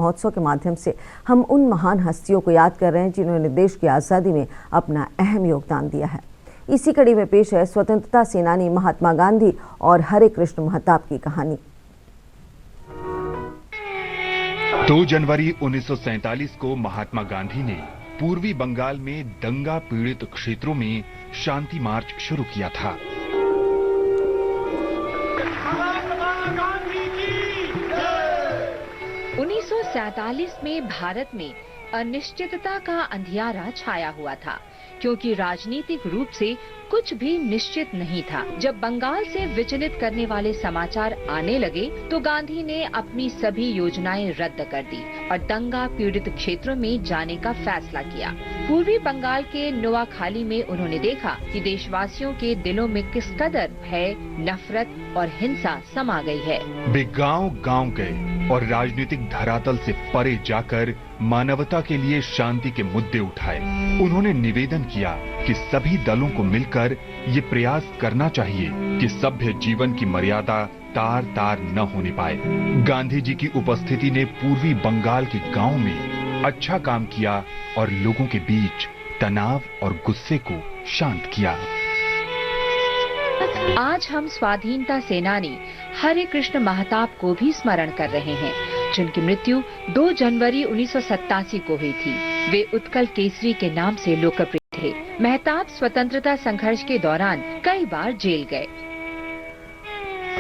महोत्सव के माध्यम से हम उन महान हस्तियों को याद कर रहे हैं जिन्होंने देश की आज़ादी में अपना अहम योगदान दिया है। इसी कड़ी में पेश है स्वतंत्रता सेनानी महात्मा गांधी और हरे कृष्ण महताब की कहानी। 2 जनवरी 1947 को महात्मा गांधी ने पूर्वी बंगाल में दंगा पीड़ित क्षेत्रों में शांति मार्च शुरू किया था। 1947 में भारत में अनिश्चितता का अंधियारा छाया हुआ था, क्योंकि राजनीतिक रूप से कुछ भी निश्चित नहीं था। जब बंगाल से विचलित करने वाले समाचार आने लगे तो गांधी ने अपनी सभी योजनाएं रद्द कर दी और दंगा पीड़ित क्षेत्रों में जाने का फैसला किया। पूर्वी बंगाल के नोआखाली में उन्होंने देखा कि देशवासियों के दिलों में किस कदर भय, नफरत और हिंसा समा गई है। वे गांव-गांव गए और राजनीतिक धरातल से परे जाकर मानवता के लिए शांति के मुद्दे उठाए। उन्होंने निवेदन किया कि सभी दलों को मिलकर ये प्रयास करना चाहिए कि सभ्य जीवन की मर्यादा तार-तार न होने पाए। गांधी जी की उपस्थिति ने पूर्वी बंगाल के गांव में अच्छा काम किया और लोगों के बीच तनाव और गुस्से को शांत किया। आज हम स्वाधीनता सेनानी हरे कृष्ण महताब को भी स्मरण कर रहे हैं, जिनकी मृत्यु 2 जनवरी 1987 को हुई थी। वे उत्कल केसरी के नाम से लोकप्रिय थे। महताब स्वतंत्रता संघर्ष के दौरान कई बार जेल गए।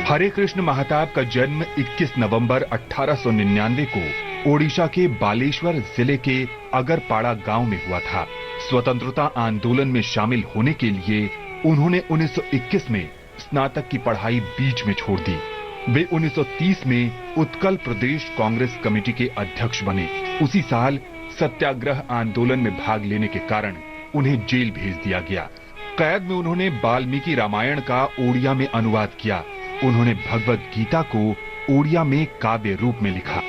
हरे कृष्ण महताब का जन्म 21 नवंबर 1899 को ओडिशा के बालेश्वर जिले के अगरपाड़ा गांव में हुआ था। स्वतंत्रता आंदोलन में शामिल होने के लिए उन्होंने 1921 में स्नातक की पढ़ाई बीच में छोड़ दी। वे 1930 में उत्कल प्रदेश कांग्रेस कमेटी के अध्यक्ष बने। उसी साल सत्याग्रह आंदोलन में भाग लेने के कारण उन्हें जेल भेज दिया गया। कैद में उन्होंने वाल्मीकि रामायण का ओडिया में अनुवाद किया। उन्होंने भगवद गीता को ओडिया में काव्य रूप में लिखा।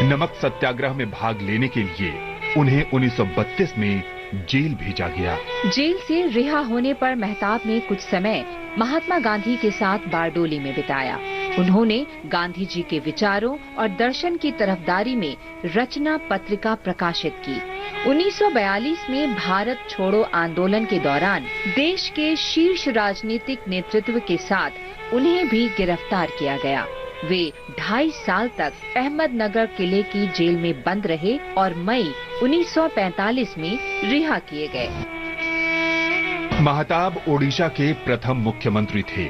नमक सत्याग्रह में भाग लेने के लिए उन्हें 1932 में जेल भेजा गया। जेल से रिहा होने पर महताब ने कुछ समय महात्मा गांधी के साथ बारडोली में बिताया। उन्होंने गांधी जी के विचारों और दर्शन की तरफदारी में रचना पत्रिका प्रकाशित की। 1942 में भारत छोड़ो आंदोलन के दौरान देश के शीर्ष राजनीतिक नेतृत्व के साथ उन्हें भी गिरफ्तार किया गया। वे 2.5 साल तक अहमदनगर किले की जेल में बंद रहे और मई 1945 में रिहा किए गए। महताब ओडिशा के प्रथम मुख्यमंत्री थे।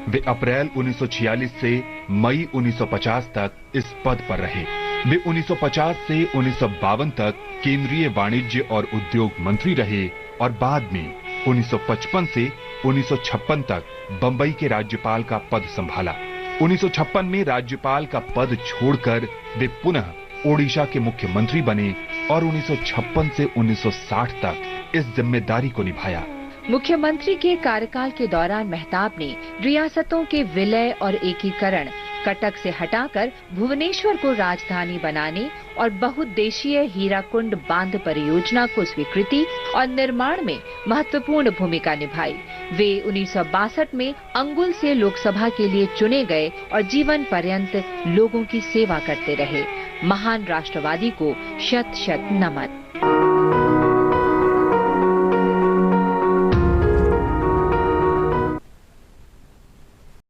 वे अप्रैल 1946 से मई 1950 तक इस पद पर रहे। वे 1950 से 1952 तक केंद्रीय वाणिज्य और उद्योग मंत्री रहे और बाद में 1955 से 1956 तक बंबई के राज्यपाल का पद संभाला। 1956 में राज्यपाल का पद छोड़कर वे पुनः ओडिशा के मुख्यमंत्री बने और 1956 से 1960 तक इस जिम्मेदारी को निभाया। मुख्यमंत्री के कार्यकाल के दौरान महताब ने रियासतों के विलय और एकीकरण, कटक से हटाकर भुवनेश्वर को राजधानी बनाने और बहुउद्देशीय हीराकुंड बांध परियोजना को स्वीकृति और निर्माण में महत्वपूर्ण भूमिका निभाई। वे 1962 में अंगुल से लोकसभा के लिए चुने गए और जीवन पर्यंत लोगों की सेवा करते रहे। महान राष्ट्रवादी को शत-शत नमन।